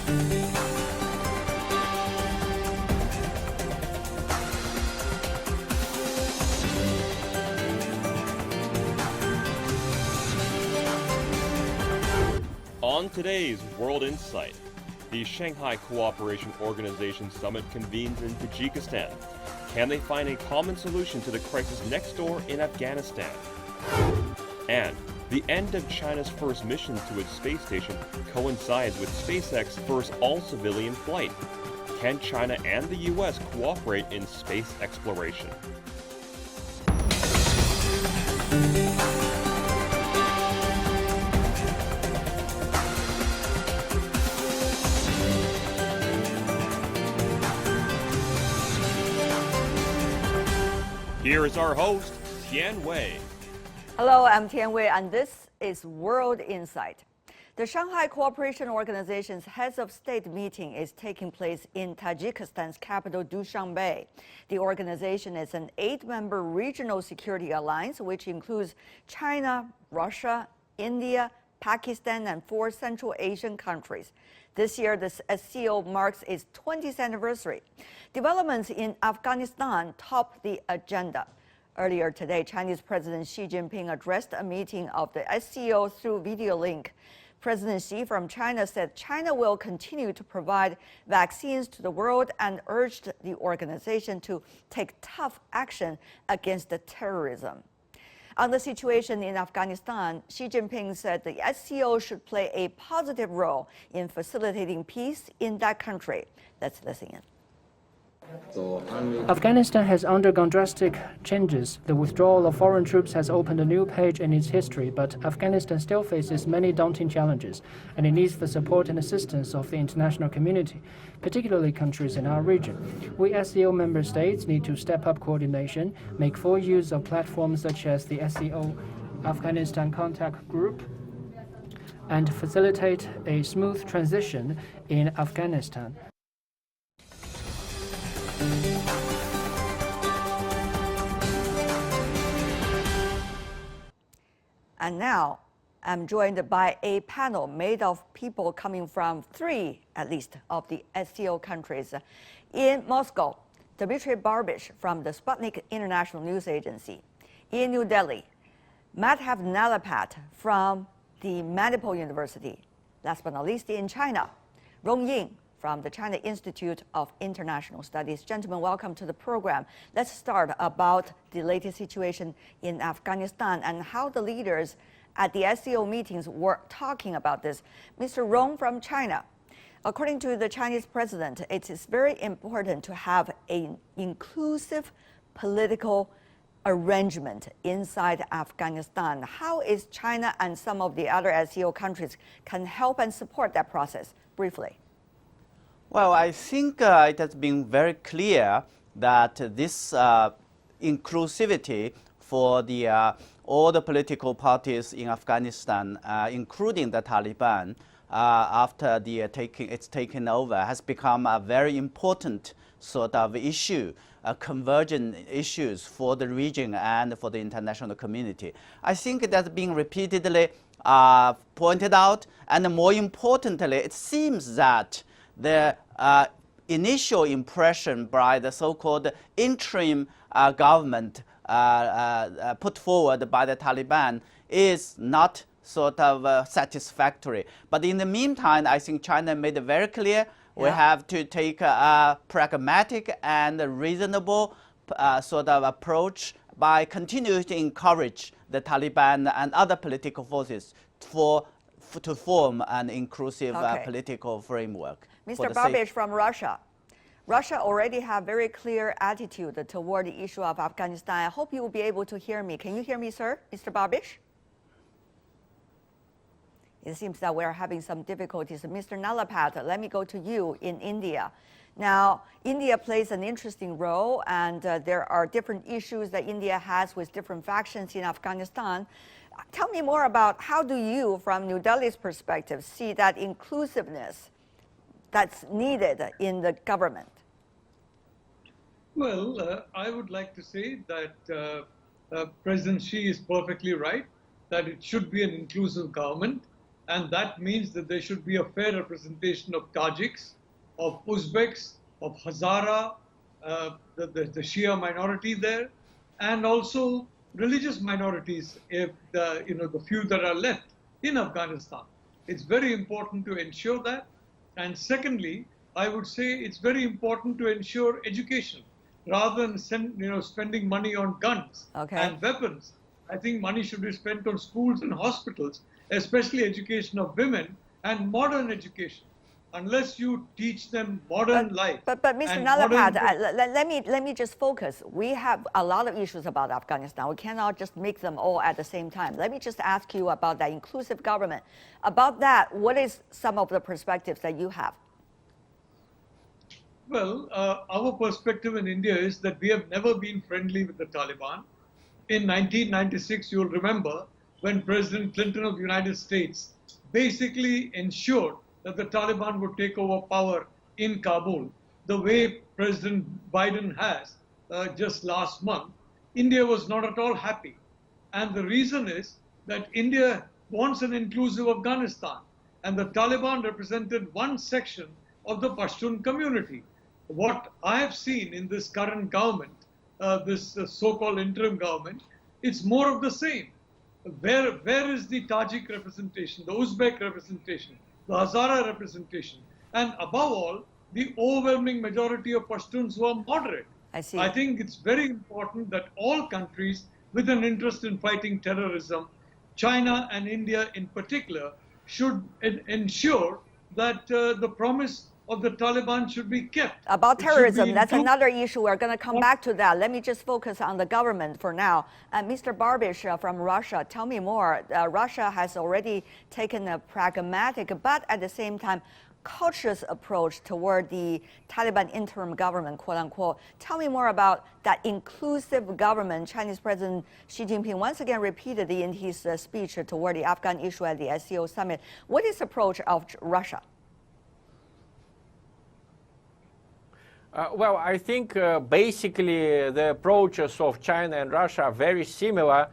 On today's World Insight, the Shanghai Cooperation Organization summit convenes in Tajikistan. Can they find a common solution to the crisis next door in Afghanistan? And the end of China's first mission to its space station coincides with SpaceX's first all-civilian flight. Can China and the U.S. cooperate in space exploration? Here is our host, Tian Wei. Hello, I'm Tian Wei, and this is World Insight. The Shanghai Cooperation Organization's Heads of State meeting is taking place in Tajikistan's capital, Dushanbe. The organization is an 8-member regional security alliance, which includes China, Russia, India, Pakistan, and 4 Central Asian countries. This year, the SCO marks its 20th anniversary. Developments in Afghanistan top the agenda. Earlier today, Chinese President Xi Jinping addressed a meeting of the SCO through video link. President Xi from China said China will continue to provide vaccines to the world and urged the organization to take tough action against the terrorism. On the situation in Afghanistan, Xi Jinping said the SCO should play a positive role in facilitating peace in that country. Let's listen in. Afghanistan has undergone drastic changes. The withdrawal of foreign troops has opened a new page in its history, but Afghanistan still faces many daunting challenges, and it needs the support and assistance of the international community, particularly countries in our region. We SCO member states need to step up coordination, make full use of platforms such as the SCO Afghanistan Contact Group, and facilitate a smooth transition in Afghanistan. And now, I'm joined by a panel made of people coming from 3, at least, of the SCO countries. In Moscow, Dmitry Barbish from the Sputnik International News Agency. In New Delhi, Madhav Nalapat from the Manipur University. Last but not least, in China, Rong Ying from the China Institute of International Studies. Gentlemen, welcome to the program. Let's start about the latest situation in Afghanistan and how the leaders at the SCO meetings were talking about this. Mr. Rong from China, according to the Chinese president, it is very important to have an inclusive political arrangement inside Afghanistan. How is China and some of the other SCO countries can help and support that process? Briefly. Well, I think it has been very clear that this inclusivity for all the political parties in Afghanistan, including the Taliban, after it's taken over, has become a very important sort of issue, convergent issues for the region and for the international community. I think that's being repeatedly pointed out, and more importantly, it seems that the initial impression by the so-called interim government put forward by the Taliban is not sort of satisfactory. But in the meantime, I think China made it very clear we have to take a pragmatic and reasonable sort of approach by continuing to encourage the Taliban and other political forces to form an inclusive political framework. Mr. Barbish from Russia. Russia already have very clear attitude toward the issue of Afghanistan. I hope you will be able to hear me. Can you hear me, sir, Mr. Barbish? It seems that we're having some difficulties. Mr. Nalapat, let me go to you in India. Now, India plays an interesting role, and there are different issues that India has with different factions in Afghanistan. Tell me more about how do you, from New Delhi's perspective, see that inclusiveness that's needed in the government? Well, I would like to say that President Xi is perfectly right, that it should be an inclusive government. and that means that there should be a fair representation of Tajiks, of Uzbeks, of Hazara, the Shia minority there, and also religious minorities, if the few that are left in Afghanistan. It's very important to ensure that. And secondly, I would say it's very important to ensure education rather than spending money on guns and weapons. I think money should be spent on schools and hospitals, especially education of women and modern education. Unless you teach them modern life. But Mr. Nalapat, let me just focus. We have a lot of issues about Afghanistan. We cannot just make them all at the same time. Let me just ask you about that inclusive government. About that, what is some of the perspectives that you have? Well, our perspective in India is that we have never been friendly with the Taliban. In 1996, you'll remember when President Clinton of the United States basically ensured that the Taliban would take over power in Kabul, the way President Biden has just last month. India was not at all happy. And the reason is that India wants an inclusive Afghanistan. And the Taliban represented one section of the Pashtun community. What I have seen in this current government, this so-called interim government, it's more of the same. Where is the Tajik representation, the Uzbek representation, the Hazara representation, and above all, the overwhelming majority of Pashtuns who are moderate? I see. I think it's very important that all countries with an interest in fighting terrorism, China and India in particular, should ensure that the promise of the Taliban should be kept. About terrorism, that's another issue. We're going to come back to that. Let me just focus on the government for now. Mr. Barbish from Russia, tell me more. Russia has already taken a pragmatic, but at the same time, cautious approach toward the Taliban interim government, quote unquote. Tell me more about that inclusive government. Chinese President Xi Jinping once again repeated in his speech toward the Afghan issue at the SCO summit. What is the approach of Russia? Well, I think basically the approaches of China and Russia are very similar.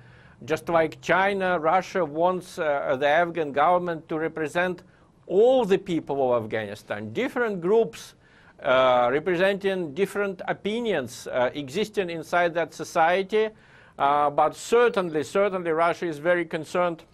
Just like China, Russia wants the Afghan government to represent all the people of Afghanistan, different groups representing different opinions existing inside that society. But certainly Russia is very concerned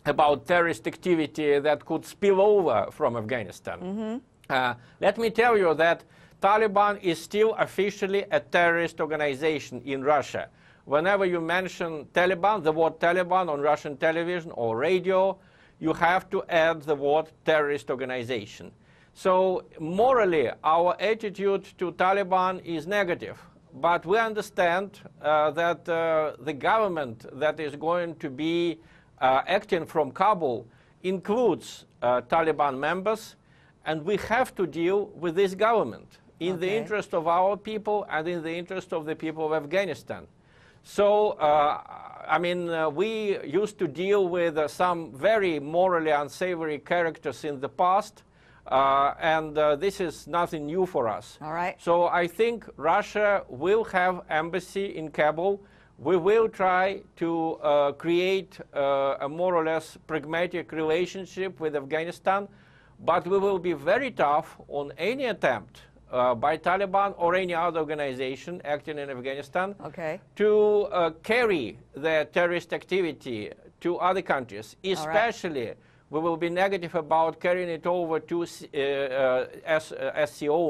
about terrorist activity that could spill over from Afghanistan. Let me tell you that Taliban is still officially a terrorist organization in Russia. Whenever you mention Taliban, the word Taliban on Russian television or radio, you have to add the word terrorist organization. So morally, our attitude to Taliban is negative. But we understand that the government that is going to be acting from Kabul includes Taliban members, and we have to deal with this government in the interest of our people and in the interest of the people of Afghanistan. So, I mean, we used to deal with some very morally unsavory characters in the past, and this is nothing new for us. All right. So I think Russia will have embassy in Kabul. We will try to create a more or less pragmatic relationship with Afghanistan, but we will be very tough on any attempt by Taliban or any other organization acting in Afghanistan to carry the terrorist activity to other countries, especially we will be negative about carrying it over to SCO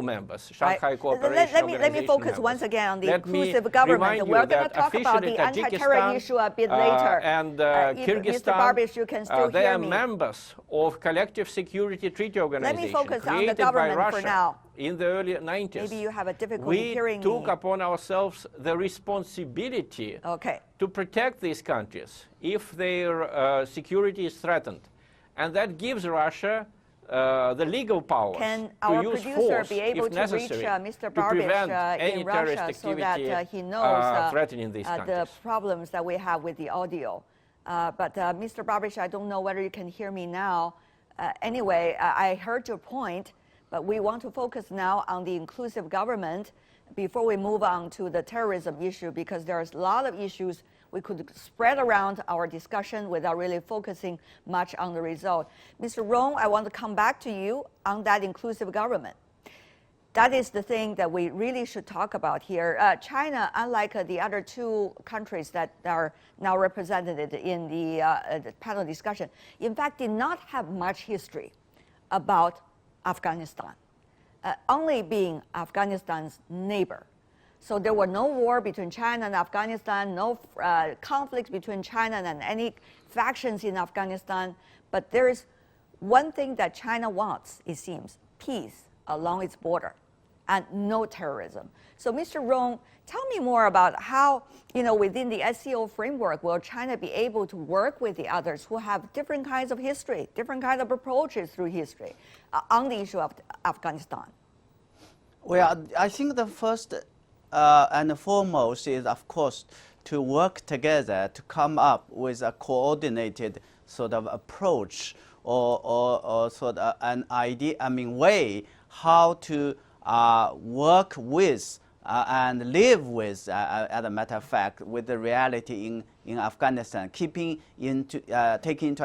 members, Shanghai Cooperation Organization Let me focus members. once again on the inclusive government. We're going to talk about the anti-terror issue a bit later. And Mr. Kyrgyzstan, Barbish, you can still they hear are me. members of Collective Security Treaty Organization. Let me focus on the created government by Russia for now. In the early 90s. Maybe you have a difficulty hearing me. We took upon ourselves the responsibility to protect these countries if their security is threatened. And that gives Russia the legal powers Can to our use producer force, be able if to reach necessary, Mr. to Barbish prevent any in terrorist Russia so activity that he knows threatening these the countries? problems that we have with the audio? But Mr. Barbish, I don't know whether you can hear me now. Anyway, I heard your point, but we want to focus now on the inclusive government before we move on to the terrorism issue, because there's a lot of issues we could spread around our discussion without really focusing much on the result. Mr. Rong, I want to come back to you on that inclusive government. That is the thing that we really should talk about here. China, unlike the other two countries that are now represented in the panel discussion, in fact did not have much history about Afghanistan, only being Afghanistan's neighbor. So there were no war between China and Afghanistan, no conflicts between China and any factions in Afghanistan. But there is one thing that China wants, it seems, peace along its border and no terrorism. So Mr. Rong, tell me more about how, within the SCO framework, will China be able to work with the others who have different kinds of history, different kinds of approaches through history on the issue of Afghanistan? Well, I think the first and foremost is, of course, to work together to come up with a coordinated sort of approach or sort of an idea, way how to work with and live with, as a matter of fact, with the reality in Afghanistan, taking into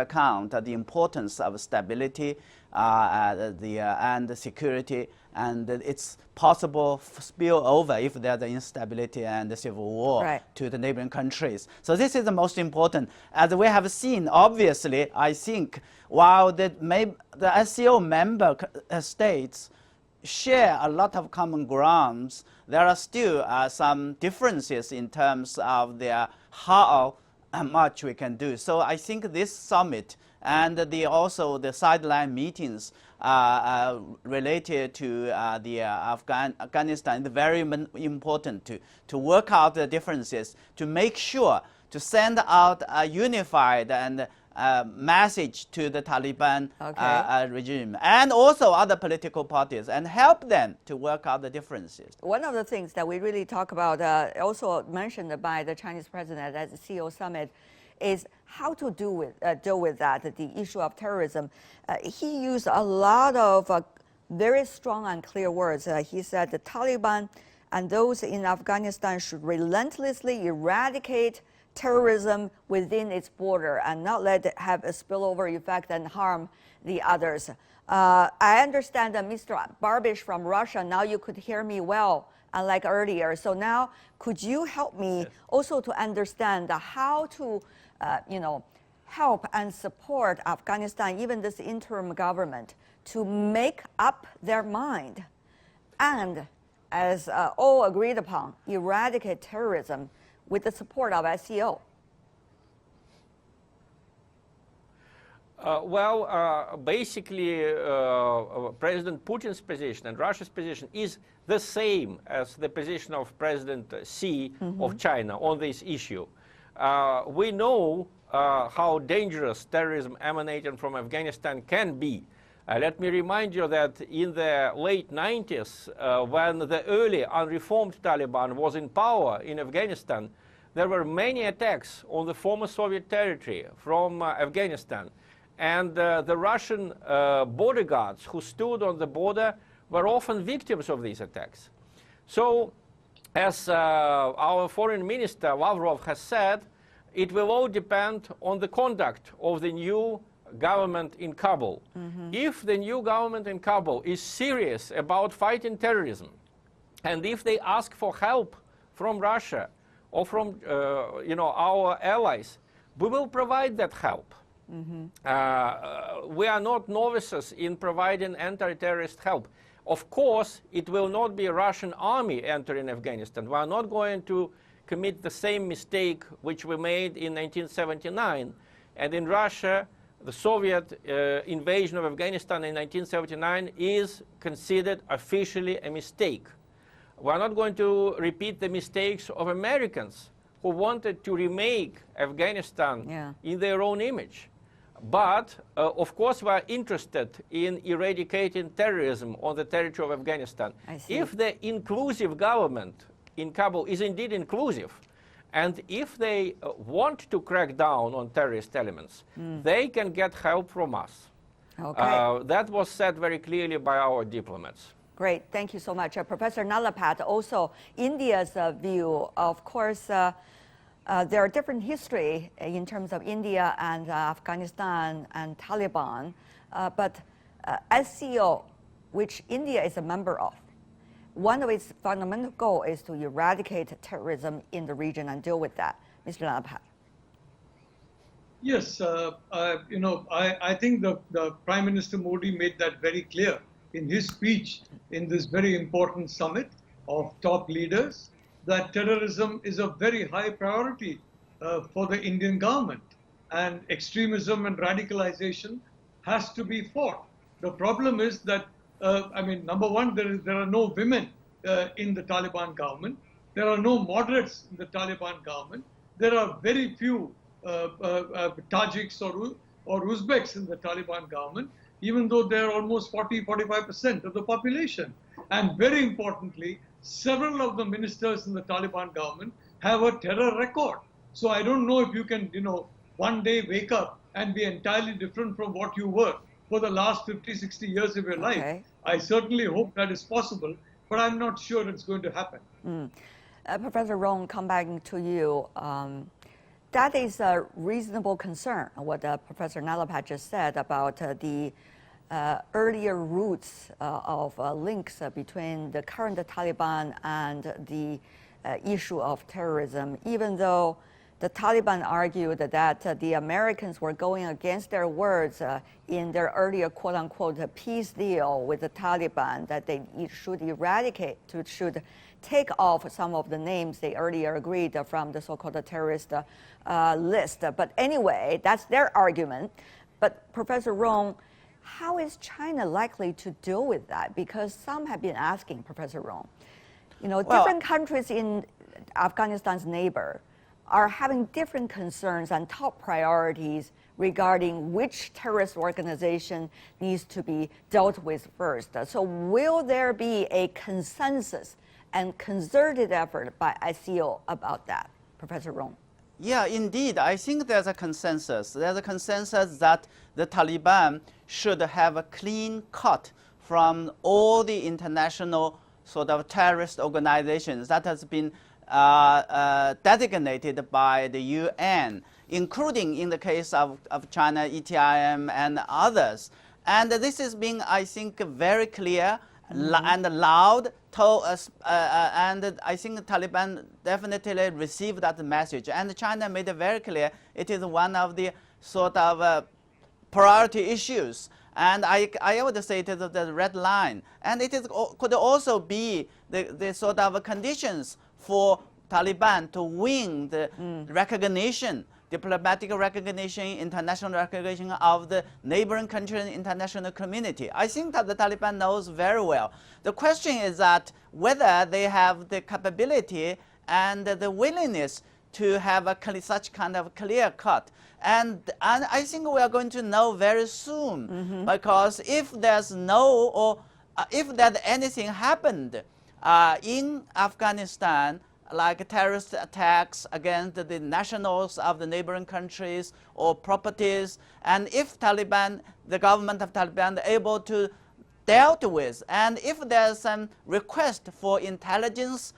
account the importance of stability and security, and its possible spillover if there's instability and civil war to the neighboring countries. So this is the most important. As we have seen, obviously, I think while the SCO member states share a lot of common grounds, there are still some differences in terms of how much we can do. So I think this summit and also the sideline meetings related to Afghanistan is very important to work out the differences, to make sure to send out a unified and message to the Taliban regime and also other political parties, and help them to work out the differences. One of the things that we really talk about, also mentioned by the Chinese president at the SCO summit, is how to deal with that, the issue of terrorism. He used a lot of very strong and clear words. He said the Taliban and those in Afghanistan should relentlessly eradicate terrorism within its border and not let it have a spillover effect and harm the others. I understand that Mr. Barbish from Russia, now you could hear me well, unlike earlier. So now could you help me also to understand how to help and support Afghanistan, even this interim government, to make up their mind and, as all agreed upon, eradicate terrorism with the support of SCO? Basically, President Putin's position and Russia's position is the same as the position of President Xi of China on this issue. We know how dangerous terrorism emanating from Afghanistan can be. Let me remind you that in the late 90s, when the early unreformed Taliban was in power in Afghanistan, there were many attacks on the former Soviet territory from Afghanistan. And the Russian border guards who stood on the border were often victims of these attacks. So, as our foreign minister Lavrov has said, it will all depend on the conduct of the new government in Kabul. If the new government in Kabul is serious about fighting terrorism, and if they ask for help from Russia or from our allies, we will provide that help. We are not novices in providing anti-terrorist help. Of course, it will not be a Russian army entering Afghanistan. We are not going to commit the same mistake which we made in 1979. And in Russia, the Soviet invasion of Afghanistan in 1979 is considered officially a mistake. We are not going to repeat the mistakes of Americans who wanted to remake Afghanistan in their own image. But, of course, we are interested in eradicating terrorism on the territory of Afghanistan. If the inclusive government in Kabul is indeed inclusive, and if they want to crack down on terrorist elements, they can get help from us. That was said very clearly by our diplomats. Great, thank you so much. Professor Nalapat, also India's view, of course, there are different history in terms of India and Afghanistan and Taliban, but SCO, which India is a member of, one of its fundamental goals is to eradicate terrorism in the region and deal with that. Mr. Nalaphat. Yes, I think the Prime Minister Modi made that very clear in his speech in this very important summit of top leaders, that terrorism is a very high priority for the Indian government, and extremism and radicalization has to be fought. The problem is that, number one, there are no women in the Taliban government. There are no moderates in the Taliban government. There are very few Tajiks or Uzbeks in the Taliban government, even though they're almost 40–45% of the population. And very importantly, several of the ministers in the Taliban government have a terror record. So I don't know if you can, one day wake up and be entirely different from what you were for the last 50–60 years of your life. I certainly hope that is possible, but I'm not sure it's going to happen. Professor Rong, come back to you. That is a reasonable concern, what Professor Nalaphat just said about the earlier roots of links between the current Taliban and the issue of terrorism, even though the Taliban argued that the Americans were going against their words in their earlier quote-unquote peace deal with the Taliban, that they should eradicate, should take off some of the names they earlier agreed from the so-called terrorist list. But anyway, that's their argument. But Professor Rong, how is China likely to deal with that? Because some have been asking, Professor Rong, different countries in Afghanistan's neighbor are having different concerns and top priorities regarding which terrorist organization needs to be dealt with first. So will there be a consensus and concerted effort by SCO about that, Professor Rong? Yeah, indeed. I think there's a consensus. There's a consensus that the Taliban should have a clean cut from all the international sort of terrorist organizations that has been designated by the UN, including in the case of China, ETIM, and others. And this is being, I think, very clear and loud, and I think the Taliban definitely received that message. And China made it very clear it is one of the sort of priority issues. And I would say it is the red line. And it could also be the sort of conditions for Taliban to win the recognition, diplomatic recognition, international recognition of the neighboring country and international community. I think that the Taliban knows very well. The question is that whether they have the capability and the willingness to have such kind of clear cut. And I think we are going to know very soon, because if there's if there's anything happened in Afghanistan, like terrorist attacks against the nationals of the neighboring countries or properties, and if the government of Taliban is able to deal with, and if there's some request for intelligence,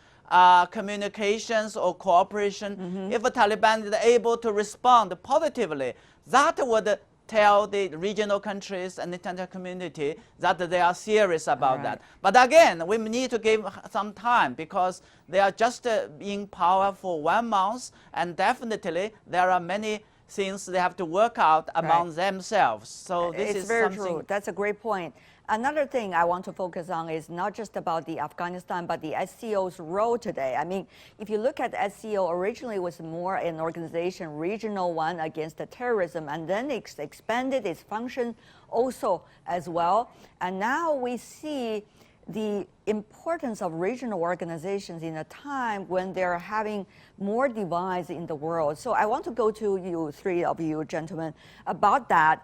communications or cooperation, if the Taliban is able to respond positively, that would tell the regional countries and the international community that they are serious about that. But again, we need to give some time, because they are just in power for 1 month, and definitely there are many things they have to work out among themselves. So this is very something. true. That's a great point. Another thing I want to focus on is not just about the Afghanistan, but the SCO's role today. I mean, if you look at SCO, originally it was more an organization, regional one against the terrorism, and then it's expanded its function also as well. And now we see the importance of regional organizations in a time when they're having more divides in the world. So I want to go to you, three of you gentlemen, about that.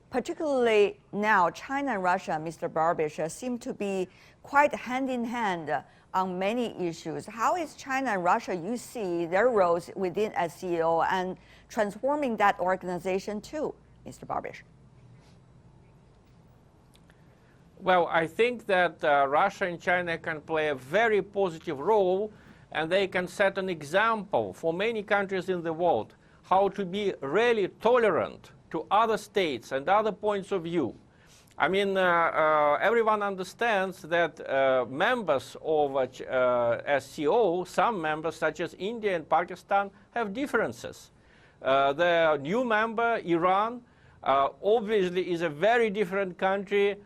Particularly now, China and Russia, Mr. Barbish, seem to be quite hand in hand on many issues. How is China and Russia, you see their roles within SCO and transforming that organization too, Mr. Barbish? Well, I think that Russia and China can play a very positive role and they can set an example for many countries in the world how to be really tolerant to other states and other points of view. I mean, everyone understands that members of SCO, some members such as India and Pakistan, have differences. The new member, Iran, obviously is a very different country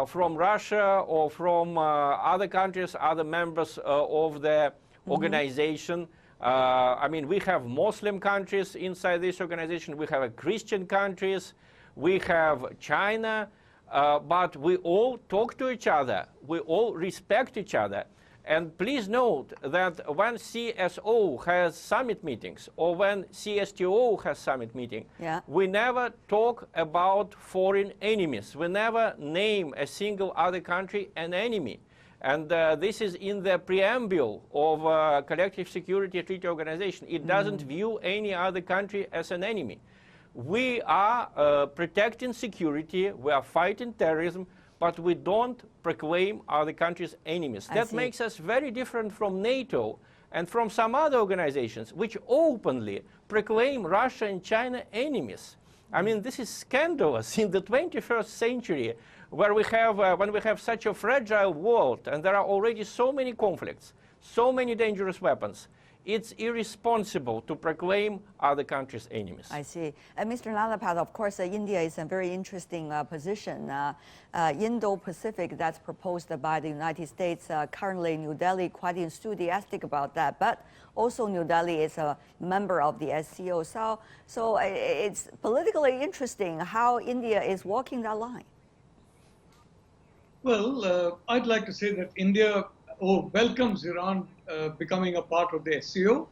from Russia or from other countries, other members of the organization. I mean, we have Muslim countries inside this organization, we have Christian countries, we have China, but we all talk to each other, we all respect each other. And please note that when CSO has summit meetings or when CSTO has summit meeting, we never talk about foreign enemies. We never name a single other country an enemy. And this is in the preamble of Collective Security Treaty Organization. It doesn't view any other country as an enemy. We are protecting security, we are fighting terrorism, but we don't proclaim other countries enemies. That makes us very different from NATO and from some other organizations which openly proclaim Russia and China enemies. I mean, this is scandalous in the 21st century where we have, when we have such a fragile world and there are already so many conflicts, so many dangerous weapons. It's irresponsible to proclaim other countries' enemies. I see. Mr. Nalapal, of course, India is a very interesting position. Indo-Pacific, that's proposed by the United States. Currently, New Delhi quite enthusiastic about that. But also, New Delhi is a member of the SCO. So it's politically interesting how India is walking that line. Well, I'd like to say that India welcomes Iran becoming a part of the SCO.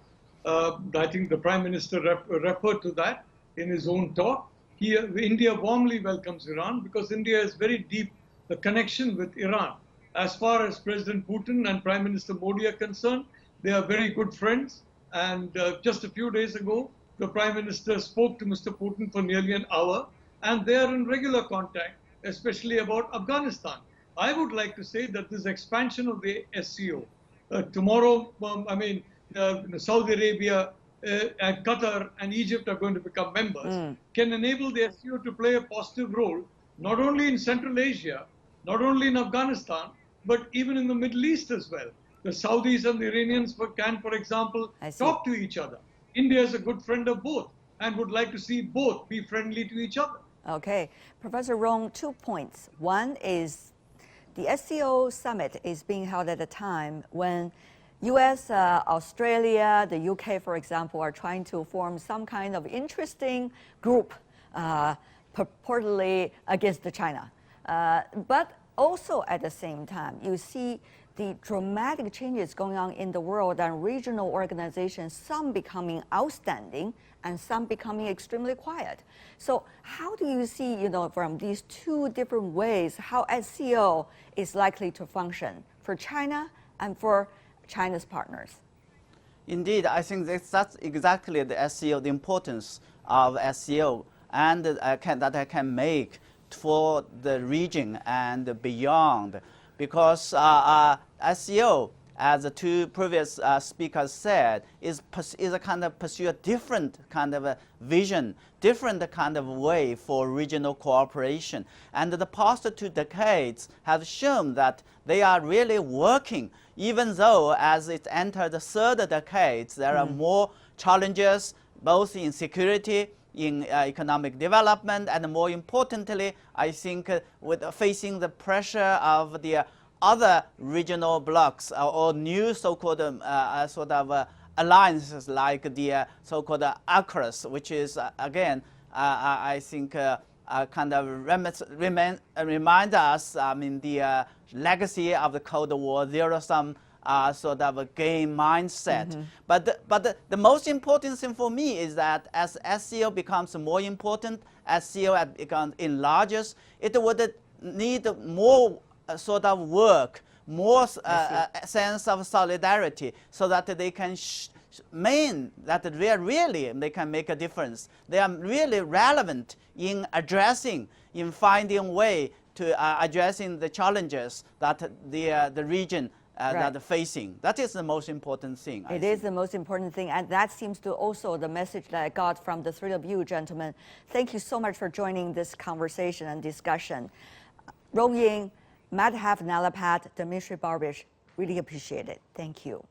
I think the Prime Minister referred to that in his own talk. India warmly welcomes Iran because India has very deep connection with Iran. As far as President Putin and Prime Minister Modi are concerned, they are very good friends. And just a few days ago, the Prime Minister spoke to Mr. Putin for nearly an hour, and they are in regular contact, especially about Afghanistan. I would like to say that this expansion of the SCO, tomorrow, Saudi Arabia and Qatar and Egypt are going to become members, can enable the SCO to play a positive role, not only in Central Asia, not only in Afghanistan, but even in the Middle East as well. The Saudis and the Iranians can, for example, talk to each other. India is a good friend of both and would like to see both be friendly to each other. Okay. Professor Rong, 2 points. One is the SCO summit is being held at a time when US, Australia, the UK, for example, are trying to form some kind of interesting group purportedly against China. But also at the same time, you see the dramatic changes going on in the world and regional organizations, some becoming outstanding and some becoming extremely quiet. So how do you see, from these two different ways, how SCO is likely to function for China and for China's partners? Indeed, I think that's exactly the SCO, the importance of SCO, and that I can make for the region and beyond. Because SCO, as the two previous speakers said, is a kind of pursue a different kind of a vision, different kind of way for regional cooperation. And the past 2 decades have shown that they are really working, even though as it entered the 3rd decade, there are more challenges, both in security, in economic development, and more importantly, I think with facing the pressure of the other regional blocs or new so-called alliances like the so-called ACRS, which is again, I think kind of remind us, the legacy of the Cold War, zero-sum sort of a game mindset. But the most important thing for me is that as SCO becomes more important, SCO enlarges, it would need more sort of work, more sense of solidarity, so that they can they can make a difference. They are really relevant in finding a way to addressing the challenges that the region that are facing. That is the most important thing. It is the most important thing, and that seems to also the message that I got from the three of you gentlemen. Thank you so much for joining this conversation and discussion. Rong Ying, Madhav Nalapat, Dmitry Barbish, really appreciate it. Thank you.